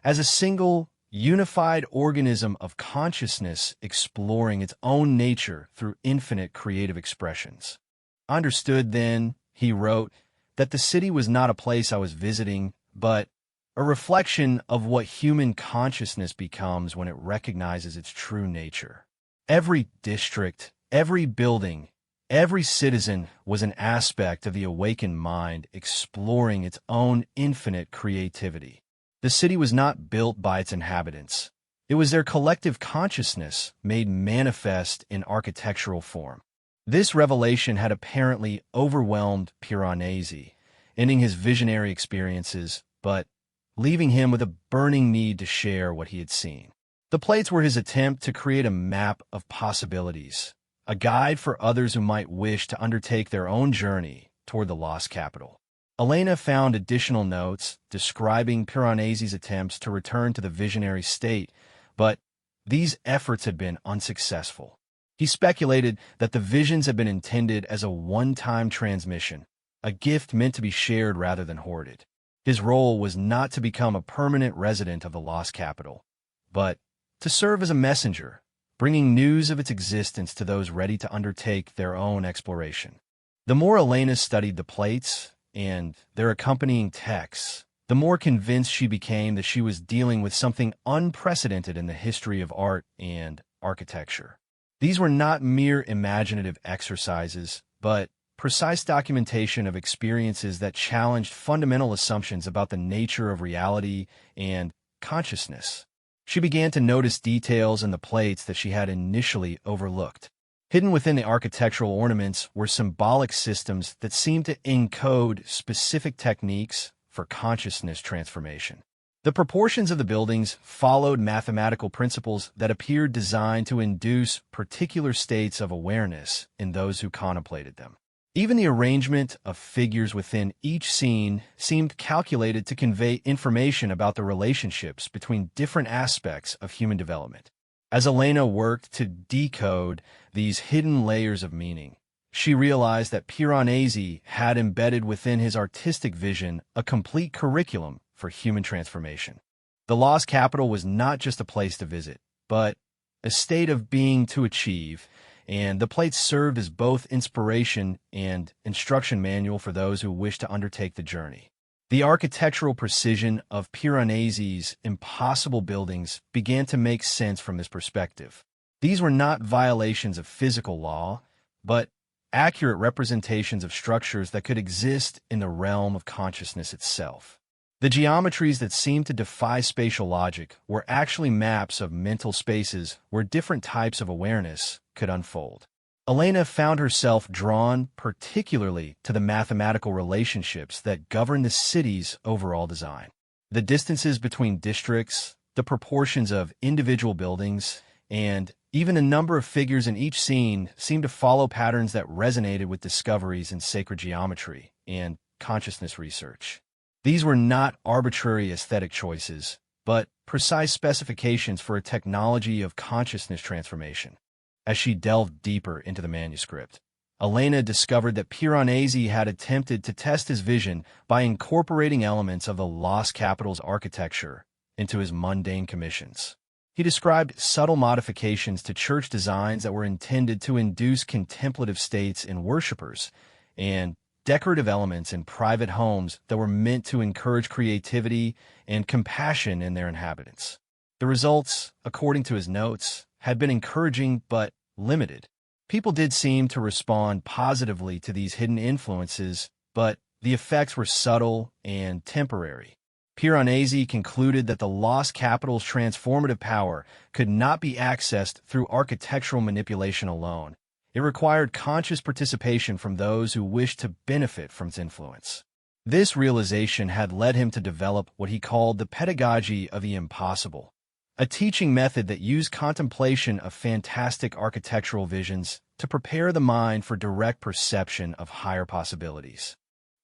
as a single, unified organism of consciousness exploring its own nature through infinite creative expressions. I understood then, he wrote, that the city was not a place I was visiting, but a reflection of what human consciousness becomes when it recognizes its true nature. Every district, every building, every citizen was an aspect of the awakened mind exploring its own infinite creativity. The city was not built by its inhabitants. It was their collective consciousness made manifest in architectural form. This revelation had apparently overwhelmed Piranesi, ending his visionary experiences, but leaving him with a burning need to share what he had seen. The plates were his attempt to create a map of possibilities, a guide for others who might wish to undertake their own journey toward the lost capital. Elena found additional notes describing Piranesi's attempts to return to the visionary state, but these efforts had been unsuccessful. He speculated that the visions had been intended as a one-time transmission, a gift meant to be shared rather than hoarded. His role was not to become a permanent resident of the lost capital, but to serve as a messenger, bringing news of its existence to those ready to undertake their own exploration. The more Elena studied the plates and their accompanying texts, the more convinced she became that she was dealing with something unprecedented in the history of art and architecture. These were not mere imaginative exercises, but precise documentation of experiences that challenged fundamental assumptions about the nature of reality and consciousness. She began to notice details in the plates that she had initially overlooked. Hidden within the architectural ornaments were symbolic systems that seemed to encode specific techniques for consciousness transformation. The proportions of the buildings followed mathematical principles that appeared designed to induce particular states of awareness in those who contemplated them. Even the arrangement of figures within each scene seemed calculated to convey information about the relationships between different aspects of human development. As Elena worked to decode these hidden layers of meaning, she realized that Piranesi had embedded within his artistic vision a complete curriculum for human transformation. The lost capital was not just a place to visit, but a state of being to achieve, and the plates served as both inspiration and instruction manual for those who wished to undertake the journey. The architectural precision of Piranesi's impossible buildings began to make sense from this perspective. These were not violations of physical law, but accurate representations of structures that could exist in the realm of consciousness itself. The geometries that seemed to defy spatial logic were actually maps of mental spaces where different types of awareness could unfold. Elena found herself drawn particularly to the mathematical relationships that govern the city's overall design. The distances between districts, the proportions of individual buildings, and even the number of figures in each scene seemed to follow patterns that resonated with discoveries in sacred geometry and consciousness research. These were not arbitrary aesthetic choices. but precise specifications for a technology of consciousness transformation. As she delved deeper into the manuscript, Elena discovered that Piranesi had attempted to test his vision by incorporating elements of the Lost Capital's architecture into his mundane commissions. He described subtle modifications to church designs that were intended to induce contemplative states in worshippers, and decorative elements in private homes that were meant to encourage creativity and compassion in their inhabitants. The results, according to his notes, had been encouraging but limited. People did seem to respond positively to these hidden influences, but the effects were subtle and temporary. Piranesi concluded that the Lost Capital's transformative power could not be accessed through architectural manipulation alone. It required conscious participation from those who wished to benefit from its influence. This realization had led him to develop what he called the pedagogy of the impossible, a teaching method that used contemplation of fantastic architectural visions to prepare the mind for direct perception of higher possibilities.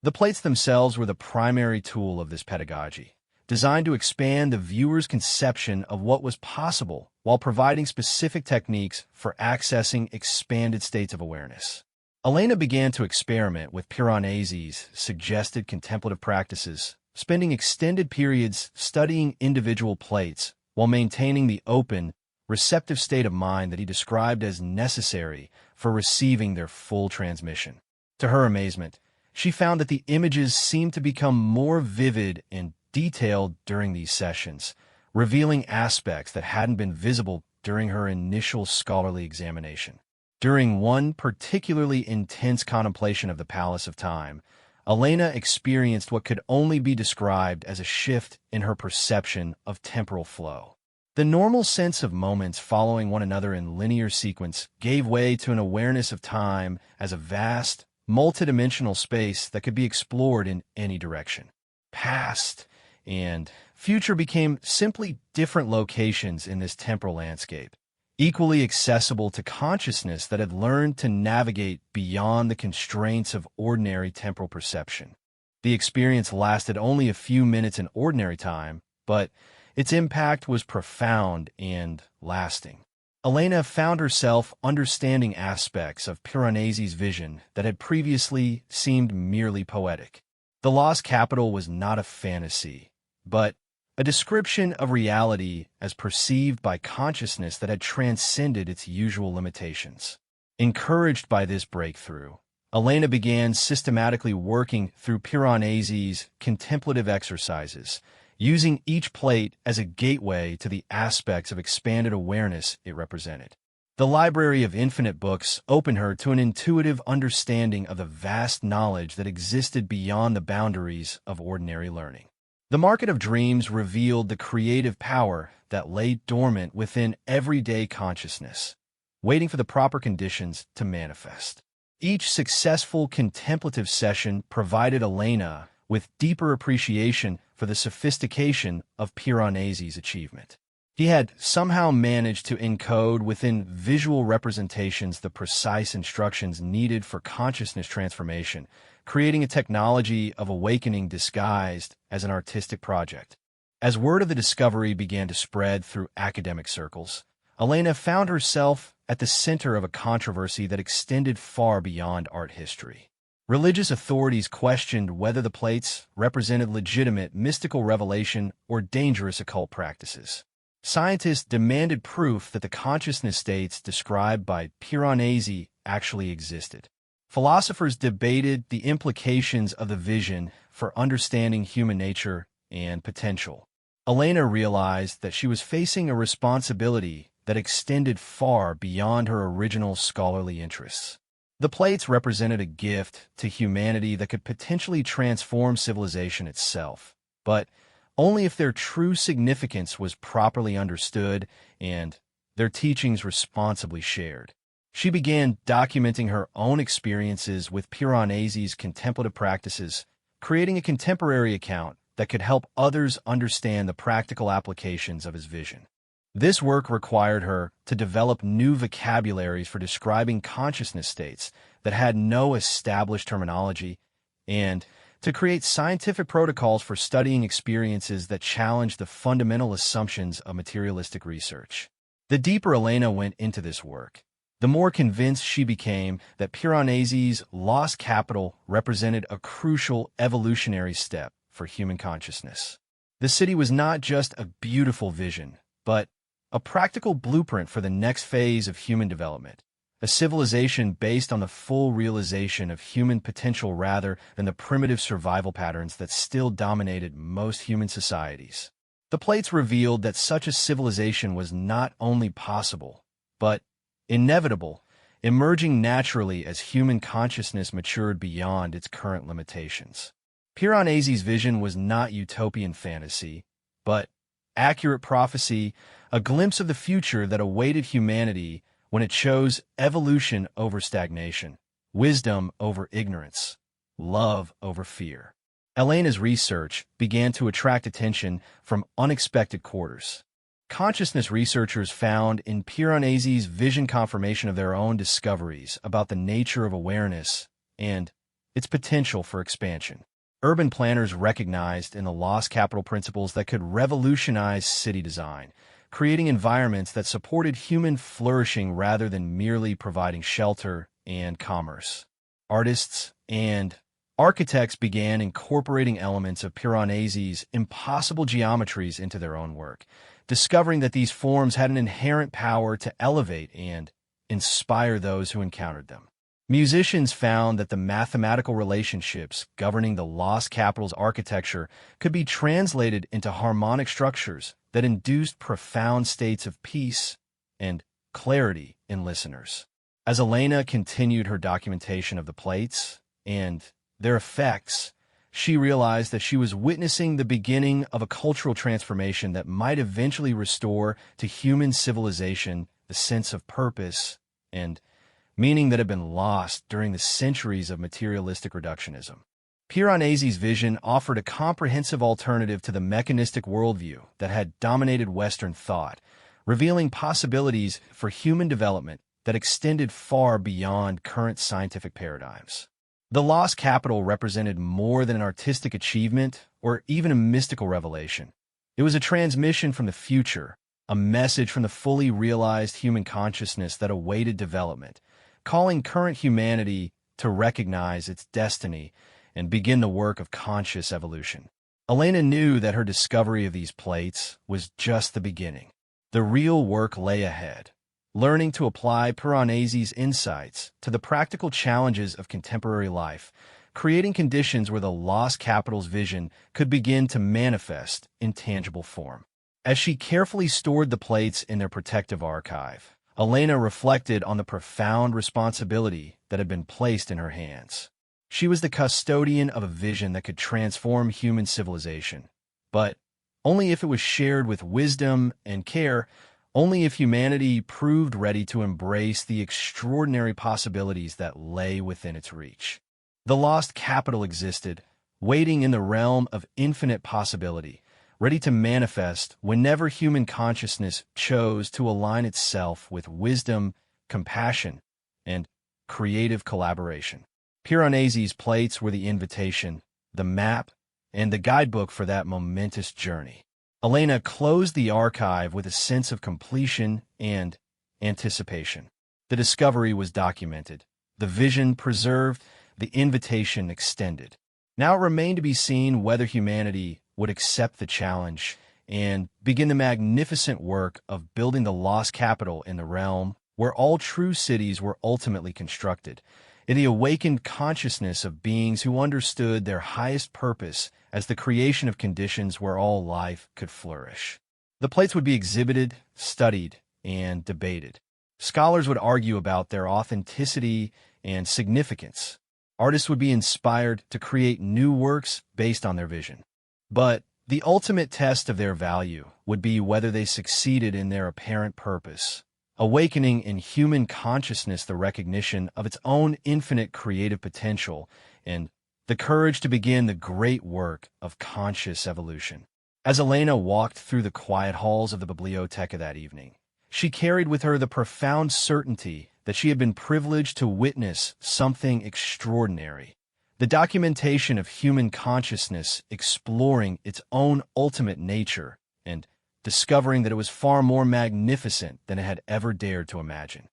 The plates themselves were the primary tool of this pedagogy, designed to expand the viewer's conception of what was possible while providing specific techniques for accessing expanded states of awareness. Elena began to experiment with Piranesi's suggested contemplative practices, spending extended periods studying individual plates while maintaining the open, receptive state of mind that he described as necessary for receiving their full transmission. To her amazement, she found that the images seemed to become more vivid and detailed during these sessions, revealing aspects that hadn't been visible during her initial scholarly examination. During one particularly intense contemplation of the Palace of Time, Elena experienced what could only be described as a shift in her perception of temporal flow. The normal sense of moments following one another in linear sequence gave way to an awareness of time as a vast, multidimensional space that could be explored in any direction. Past and future became simply different locations in this temporal landscape, equally accessible to consciousness that had learned to navigate beyond the constraints of ordinary temporal perception. The experience lasted only a few minutes in ordinary time, but its impact was profound and lasting. Elena found herself understanding aspects of Piranesi's vision that had previously seemed merely poetic. The Lost Capital was not a fantasy, but a description of reality as perceived by consciousness that had transcended its usual limitations. Encouraged by this breakthrough, Elena began systematically working through Piranesi's contemplative exercises, using each plate as a gateway to the aspects of expanded awareness it represented. The library of infinite books opened her to an intuitive understanding of the vast knowledge that existed beyond the boundaries of ordinary learning. The Market of Dreams revealed the creative power that lay dormant within everyday consciousness, waiting for the proper conditions to manifest. Each successful contemplative session provided Elena with deeper appreciation for the sophistication of Piranesi's achievement. He had somehow managed to encode within visual representations the precise instructions needed for consciousness transformation, creating a technology of awakening disguised as an artistic project. As word of the discovery began to spread through academic circles, Elena found herself at the center of a controversy that extended far beyond art history. Religious authorities questioned whether the plates represented legitimate mystical revelation or dangerous occult practices. Scientists demanded proof that the consciousness states described by Piranesi actually existed. Philosophers debated the implications of the vision for understanding human nature and potential. Elena realized that she was facing a responsibility that extended far beyond her original scholarly interests. The plates represented a gift to humanity that could potentially transform civilization itself, but only if their true significance was properly understood and their teachings responsibly shared. She began documenting her own experiences with Piranesi's contemplative practices, creating a contemporary account that could help others understand the practical applications of his vision. This work required her to develop new vocabularies for describing consciousness states that had no established terminology and to create scientific protocols for studying experiences that challenge the fundamental assumptions of materialistic research. The deeper Elena went into this work, the more convinced she became that Piranesi's lost capital represented a crucial evolutionary step for human consciousness. The city was not just a beautiful vision, but a practical blueprint for the next phase of human development, a civilization based on the full realization of human potential rather than the primitive survival patterns that still dominated most human societies. The plates revealed that such a civilization was not only possible, but inevitable, emerging naturally as human consciousness matured beyond its current limitations. Piranesi's vision was not utopian fantasy, but accurate prophecy, a glimpse of the future that awaited humanity when it chose evolution over stagnation, wisdom over ignorance, love over fear. Elena's research began to attract attention from unexpected quarters. Consciousness researchers found in Piranesi's vision confirmation of their own discoveries about the nature of awareness and its potential for expansion. Urban planners recognized in the lost capital principles that could revolutionize city design, creating environments that supported human flourishing rather than merely providing shelter and commerce. Artists and architects began incorporating elements of Piranesi's impossible geometries into their own work, discovering that these forms had an inherent power to elevate and inspire those who encountered them. Musicians found that the mathematical relationships governing the lost capital's architecture could be translated into harmonic structures that induced profound states of peace and clarity in listeners. As Elena continued her documentation of the plates and their effects, she realized that she was witnessing the beginning of a cultural transformation that might eventually restore to human civilization the sense of purpose and meaning that had been lost during the centuries of materialistic reductionism. Piranesi's vision offered a comprehensive alternative to the mechanistic worldview that had dominated Western thought, revealing possibilities for human development that extended far beyond current scientific paradigms. The lost capital represented more than an artistic achievement or even a mystical revelation. It was a transmission from the future, a message from the fully realized human consciousness that awaited development, calling current humanity to recognize its destiny and begin the work of conscious evolution. Elena knew that her discovery of these plates was just the beginning. The real work lay ahead, learning to apply Piranesi's insights to the practical challenges of contemporary life, creating conditions where the lost capital's vision could begin to manifest in tangible form. As she carefully stored the plates in their protective archive, Elena reflected on the profound responsibility that had been placed in her hands. She was the custodian of a vision that could transform human civilization, but only if it was shared with wisdom and care, only if humanity proved ready to embrace the extraordinary possibilities that lay within its reach. The lost capital existed, waiting in the realm of infinite possibility, ready to manifest whenever human consciousness chose to align itself with wisdom, compassion, and creative collaboration. Piranesi's plates were the invitation, the map, and the guidebook for that momentous journey. Elena closed the archive with a sense of completion and anticipation. The discovery was documented, the vision preserved, the invitation extended. Now it remained to be seen whether humanity would accept the challenge and begin the magnificent work of building the lost capital in the realm where all true cities were ultimately constructed, in the awakened consciousness of beings who understood their highest purpose as the creation of conditions where all life could flourish. The plates would be exhibited, studied, and debated. Scholars would argue about their authenticity and significance. Artists would be inspired to create new works based on their vision. But the ultimate test of their value would be whether they succeeded in their apparent purpose, awakening in human consciousness the recognition of its own infinite creative potential and the courage to begin the great work of conscious evolution. As Elena walked through the quiet halls of the biblioteca that evening, she carried with her the profound certainty that she had been privileged to witness something extraordinary, The documentation of human consciousness exploring its own ultimate nature and discovering that it was far more magnificent than it had ever dared to imagine.